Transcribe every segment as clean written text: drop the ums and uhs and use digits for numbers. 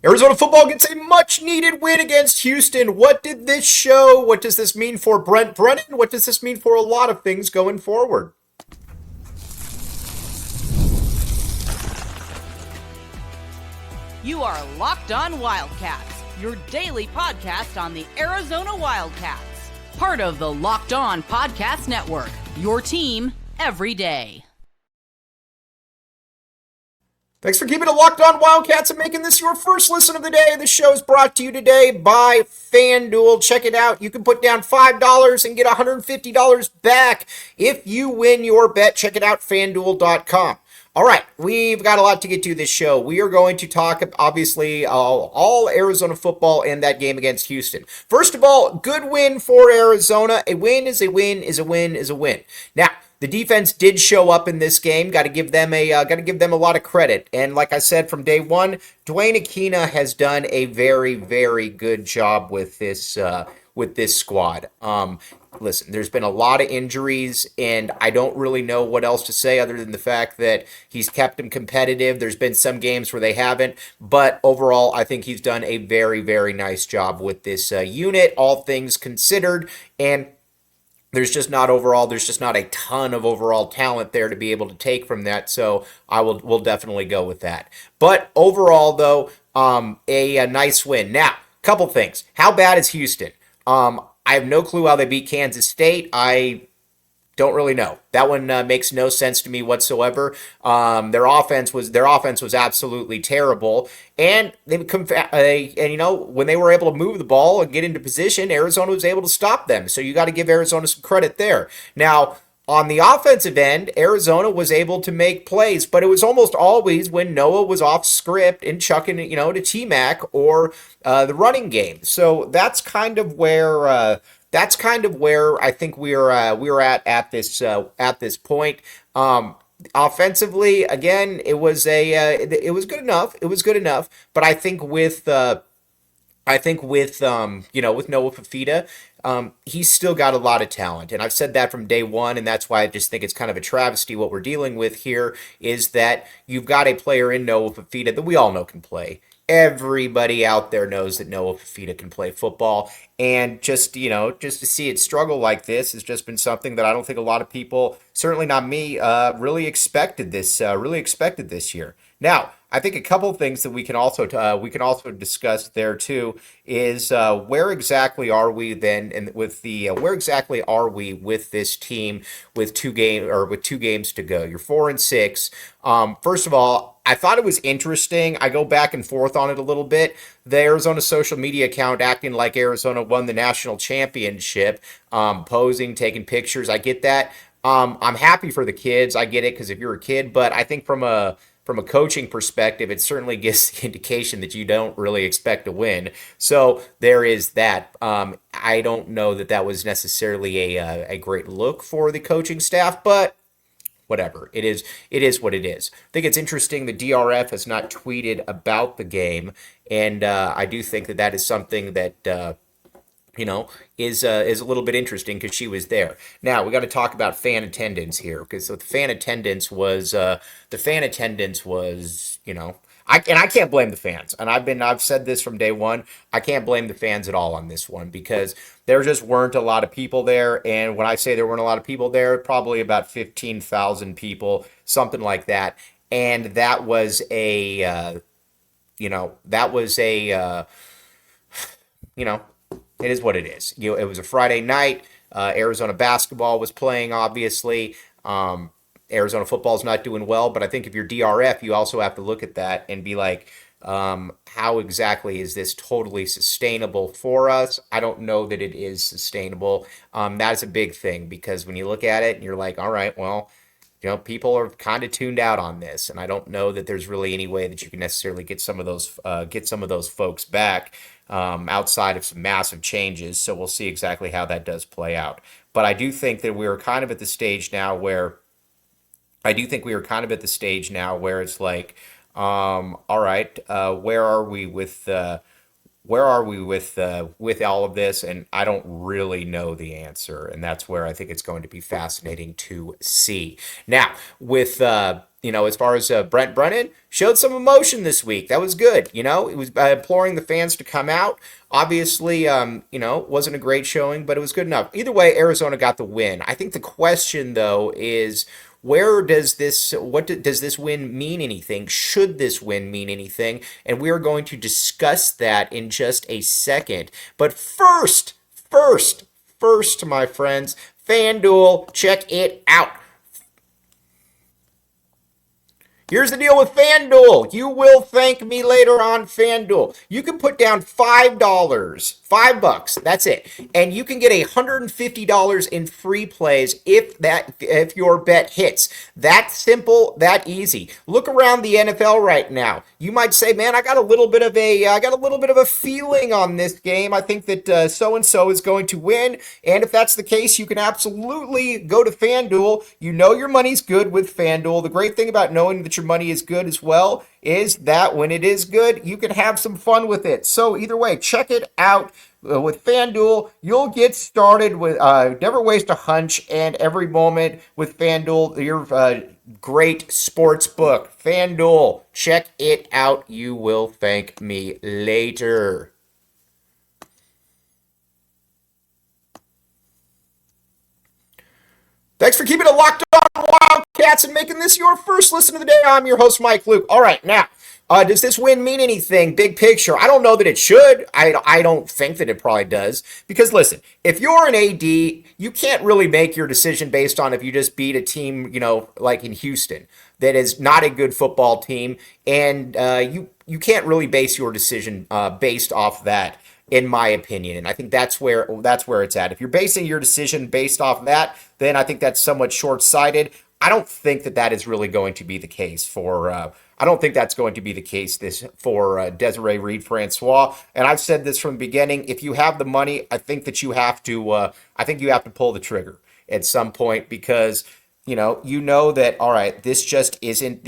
Arizona football gets a much needed win against Houston. What did this show? What does this mean for Brent Brennan? What does this mean for a lot of things going forward? You are Locked On Wildcats, your daily podcast on the Arizona Wildcats. Part of the Locked On Podcast Network, your team every day. Thanks for keeping it locked on Wildcats and making this your first listen of the day. The show is brought to you today by FanDuel. Check it out. You can put down $5 and get $150 back if you win your bet. Check it out, FanDuel.com. All right, we've got a lot to get to this show. We are going to talk, obviously, all Arizona football and that game against Houston. First of all, good win for Arizona. A win is a win is a win is a win. Now, the defense did show up in this game. Got to give them a lot of credit. And like I said from day one, Dwayne Aquina has done a very, very good job with this squad. Listen, there's been a lot of injuries, and I don't really know what else to say other than the fact that he's kept them competitive. There's been some games where they haven't, but overall, I think he's done a very, very nice job with this unit, all things considered, and there's just not a ton of overall talent there to be able to take from that. So we'll definitely go with that. But overall, though, a nice win. Now, couple things. How bad is Houston? I have no clue how they beat Kansas State. I don't really know. That one makes no sense to me whatsoever. Their offense was absolutely terrible, and when they were able to move the ball and get into position, Arizona was able to stop them. So you got to give Arizona some credit there. Now, on the offensive end, Arizona was able to make plays, but it was almost always when Noah was off script and chucking it, to T-Mac or the running game. So that's kind of where I think we're at this point. Offensively, again, it was good enough. It was good enough, but I think with Noah Fifita, he's still got a lot of talent, and I've said that from day one, and that's why I just think it's kind of a travesty. What we're dealing with here is that you've got a player in Noah Fifita that we all know can play. Everybody out there knows that Noah Fifita can play football, and just to see it struggle like this has just been something that I don't think a lot of people, certainly not me, really expected this year. Now, I think a couple of things that we can also discuss there too is where exactly are we then, and where exactly are we with this team with two games to go? You're 4-6. First of all, I thought it was interesting. I go back and forth on it a little bit. The Arizona social media account acting like Arizona won the national championship, posing, taking pictures. I get that. I'm happy for the kids. I get it because if you're a kid, but I think from a coaching perspective, it certainly gives the indication that you don't really expect to win. So there is that. I don't know that was necessarily a great look for the coaching staff, but whatever. It is what it is. I think it's interesting the DRF has not tweeted about the game, and I do think that is something that is a little bit interesting because she was there. Now we got to talk about fan attendance here because the fan attendance was I can't blame the fans, and I've said this from day one. I can't blame the fans at all on this one because there just weren't a lot of people there, and when I say there weren't a lot of people there, probably about 15,000 people, something like that, and that was a it is what it is. It was a Friday night. Arizona basketball was playing, obviously. Arizona football is not doing well, but I think if you're DRF, you also have to look at that and be like, how exactly is this totally sustainable for us? I don't know that it is sustainable. That's a big thing because when you look at it and you're like, all right, well, people are kind of tuned out on this, and I don't know that there's really any way that you can necessarily get some of those folks back outside of some massive changes. So we'll see exactly how that does play out. But I do think that we're kind of at the stage now where it's like, all right, where are we where are we with all of this? And I don't really know the answer, and that's where I think it's going to be fascinating to see. Now, with as far as Brent Brennan showed some emotion this week. That was good. He was imploring the fans to come out. Obviously, wasn't a great showing, but it was good enough. Either way, Arizona got the win. I think the question though is, where does this does this win mean anything? Should this win mean anything? And we are going to discuss that in just a second. But first, my friends, FanDuel, check it out. Here's the deal with FanDuel. You will thank me later on, FanDuel. You can put down $5, $5, that's it. And you can get $150 in free plays if your bet hits. That simple, that easy. Look around the NFL right now. You might say, man, I got a little bit of a feeling on this game. I think that so-and-so is going to win. And if that's the case, you can absolutely go to FanDuel. You know your money's good with FanDuel. The great thing about knowing that your money is good as well is that when it is good, you can have some fun with it. So either way, check it out. With FanDuel, you'll get started with never waste a hunch, and every moment with FanDuel, your great sports book. FanDuel, check it out. You will thank me later. Thanks for keeping it locked on Wildcats and making this your first listen of the day. I'm your host, Mike Luke. All right, now, does this win mean anything? Big picture. I don't know that it should. I don't think that it probably does. Because listen, if you're an AD, you can't really make your decision based on if you just beat a team, like in Houston, that is not a good football team. And you can't really base your decision based off that, in my opinion. And I think that's where it's at. If you're basing your decision based off that, then I think that's somewhat short-sighted. I don't think that is really going to be the case for I don't think that's going to be the case for Desiree Reed-Francois. And I've said this from the beginning. If you have the money, I think that you have to pull the trigger at some point, because you know that, all right, this just isn't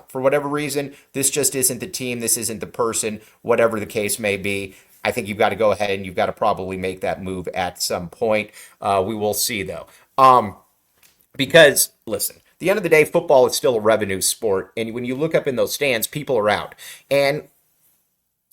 for whatever reason, this just isn't the team, this isn't the person, whatever the case may be. I think you've got to go ahead and you've got to probably make that move at some point. We will see, though. Because, listen, at the end of the day, football is still a revenue sport. And when you look up in those stands, people are out. And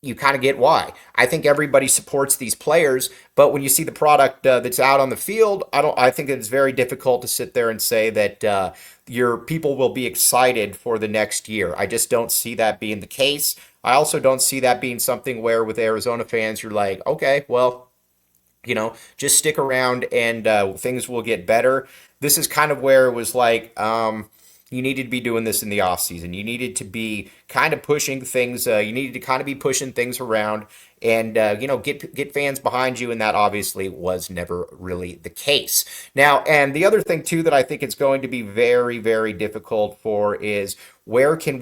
you kind of get why. I think everybody supports these players, but when you see the product that's out on the field, I think it's very difficult to sit there and say that your people will be excited for the next year. I just don't see that being the case. I also don't see that being something where with Arizona fans, you're like, okay, well, just stick around and things will get better. This is kind of where it was like, you needed to be doing this in the offseason. You needed to be kind of pushing things. You needed to kind of be pushing things around and, get fans behind you. And that obviously was never really the case. Now, and the other thing, too, that I think it's going to be very, very difficult for is where can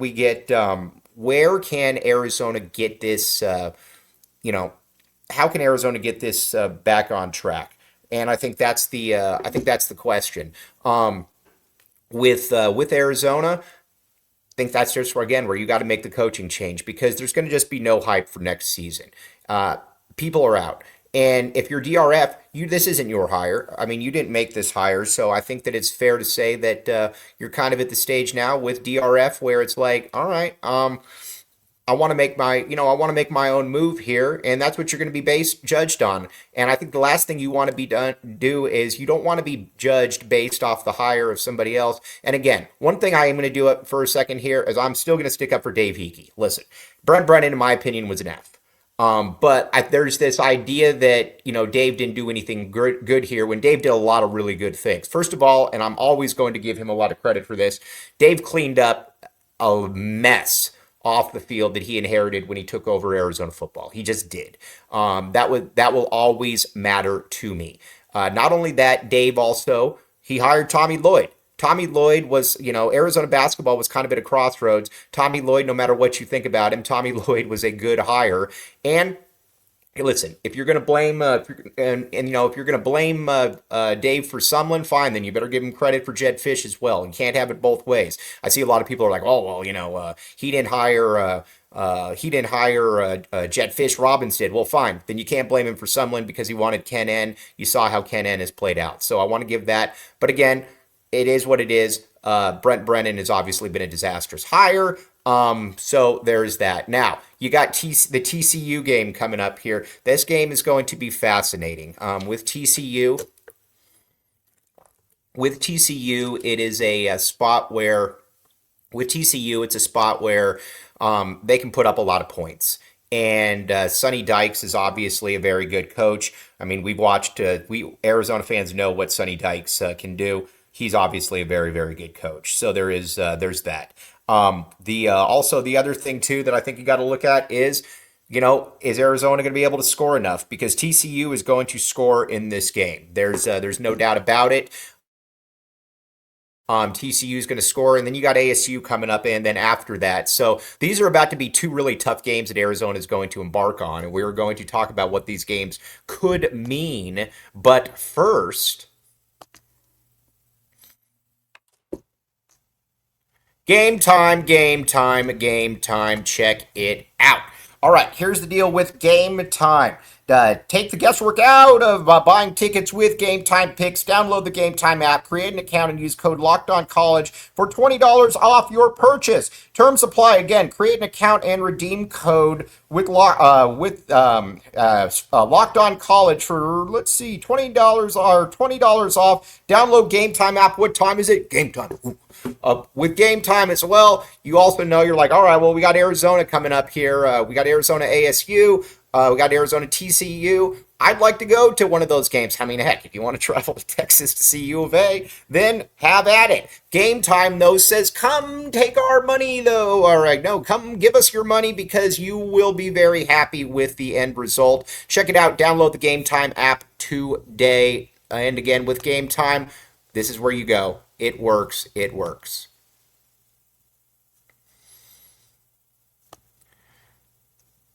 Arizona get this, how can Arizona get this back on track? And I think that's the question. With Arizona, I think that's just where you got to make the coaching change, because there's going to just be no hype for next season. People are out. And if you're DRF, this isn't your hire. I mean, you didn't make this hire. So I think that it's fair to say that you're kind of at the stage now with DRF where it's like, all right, I want to make my own move here, and that's what you're going to be judged on. And I think the last thing you want to do is you don't want to be judged based off the hire of somebody else. And again, one thing I am going to do it for a second here is I'm still going to stick up for Dave Hickey. Listen, Brent Brennan, in my opinion, was an F. But there's this idea that, Dave didn't do anything good here when Dave did a lot of really good things. First of all, and I'm always going to give him a lot of credit for this, Dave cleaned up a mess off the field that he inherited when he took over Arizona football. He just did. That will always matter to me. Not only that, Dave also, he hired Tommy Lloyd. Tommy Lloyd was, Arizona basketball was kind of at a crossroads. Tommy Lloyd, no matter what you think about him, Tommy Lloyd was a good hire. And Hey, listen, if you're going to blame, if you're going to blame Dave for Sumlin, fine, then you better give him credit for Jed Fish as well. You can't have it both ways. I see a lot of people are like, oh, well, he didn't hire Jed Fish. Robbins did. Well, fine. Then you can't blame him for Sumlin because he wanted Ken N. You saw how Ken N has played out. So I want to give that. But again, it is what it is. Brent Brennan has obviously been a disastrous hire. So there's that. Now, you got the TCU game coming up here. This game is going to be fascinating. With TCU, it is a spot where, with TCU, it's a spot where they can put up a lot of points. And Sonny Dykes is obviously a very good coach. I mean, we've watched, Arizona fans know what Sonny Dykes can do. He's obviously a very, very good coach. So there's that. Also the other thing too that I think you got to look at is, is Arizona going to be able to score enough? Because TCU is going to score in this game. There's no doubt about it. TCU is going to score, and then you got ASU coming up, and then after that. So these are about to be two really tough games that Arizona is going to embark on, and we're going to talk about what these games could mean. But first, game time. Check it out. All right, here's the deal with Game Time. Take the guesswork out of buying tickets with Game Time picks. Download the Game Time app, create an account, and use code LOCKEDONCollege for $20 off your purchase. Terms apply. Again, create an account and redeem code with Locked On College for, let's see, $20 or $20 off. Download Game Time app. What time is it? Game time. With Game Time as well, you also know, you're like, all right, well, we got Arizona coming up here. We got Arizona ASU. We got Arizona TCU. I'd like to go to one of those games. I mean, heck, if you want to travel to Texas to see U of A, then have at it. Game Time, though, says, come take our money, though. All right, no, come give us your money because you will be very happy with the end result. Check it out. Download the Game Time app today. And again, with Game Time, this is where you go. It works. It works.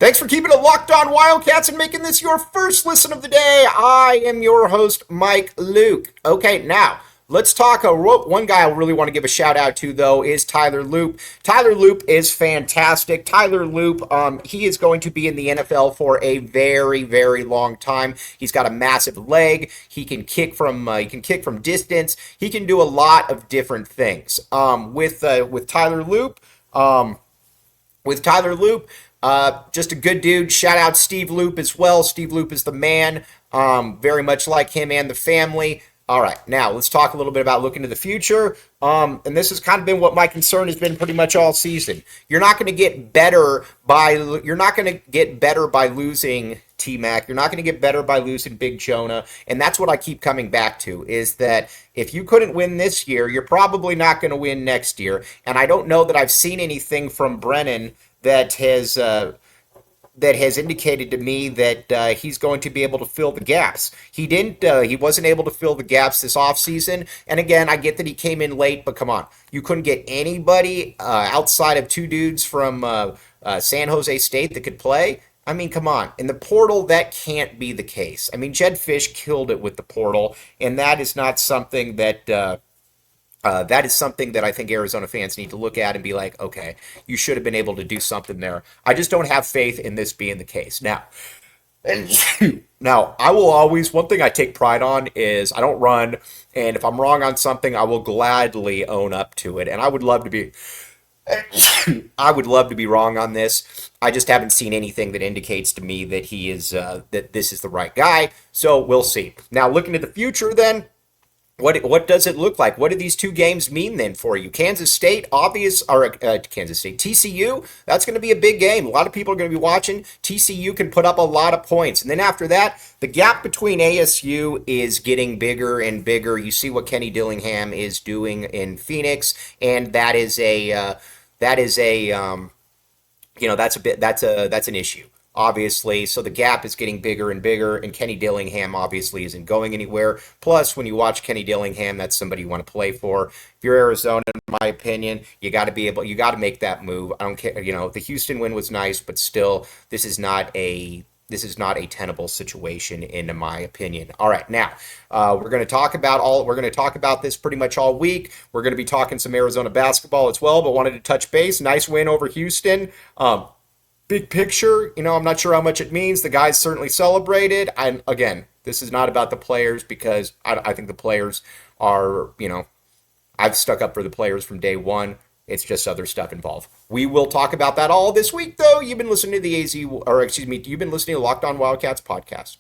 Thanks for keeping it locked on Wildcats and making this your first listen of the day. I am your host, Mike Luke. Okay, now let's talk. One guy I really want to give a shout out to, though, is Tyler Loop. Tyler Loop is fantastic. Tyler Loop, he is going to be in the NFL for a very, very long time. He's got a massive leg. He can kick from distance. He can do a lot of different things. With Tyler Loop, just a good dude. Shout out Steve Loop as well. Steve Loop is the man. Very much like him and the family. All right, now let's talk a little bit about looking to the future. And this has kind of been what my concern has been pretty much all season. You're not going to get better by losing T-Mac. You're not going to get better by losing Big Jonah. And that's what I keep coming back to, is that if you couldn't win this year, you're probably not going to win next year. And I don't know that I've seen anything from Brennan that has indicated to me that he's going to be able to fill the gaps. He wasn't able to fill the gaps this offseason. And again, I get that he came in late, but come on. You couldn't get anybody outside of two dudes from San Jose State that could play. I mean, come on. In the portal, that can't be the case. I mean, Jed Fish killed it with the portal, and that is not something that I think Arizona fans need to look at and be like, okay, you should have been able to do something there. I just don't have faith in this being the case. Now, I will always, one thing I take pride on is I don't run, and if I'm wrong on something, I will gladly own up to it. And I would love to be wrong on this. I just haven't seen anything that indicates to me that he is that this is the right guy. So we'll see. Now, looking at the future, then. What does it look like? What do these two games mean then for you? Kansas State, TCU, that's going to be a big game. A lot of people are going to be watching. TCU can put up a lot of points. And then after that, the gap between ASU is getting bigger and bigger. You see what Kenny Dillingham is doing in Phoenix, and that's an issue. Obviously, so the gap is getting bigger and bigger, and Kenny Dillingham obviously isn't going anywhere. Plus, when you watch Kenny Dillingham, that's somebody you want to play for. If you're Arizona, in my opinion, you got to make that move. I don't care, the Houston win was nice, but still, this is not a this is not a tenable situation, in my opinion. All right, now we're going to talk about this pretty much all week. We're going to be talking some Arizona basketball as well, but wanted to touch base. Nice win over Houston. Big picture, I'm not sure how much it means. The guys certainly celebrated. And again, this is not about the players, because I think the players are, I've stuck up for the players from day one. It's just other stuff involved. We will talk about that all this week, though. You've been listening to you've been listening to Locked On Wildcats podcast.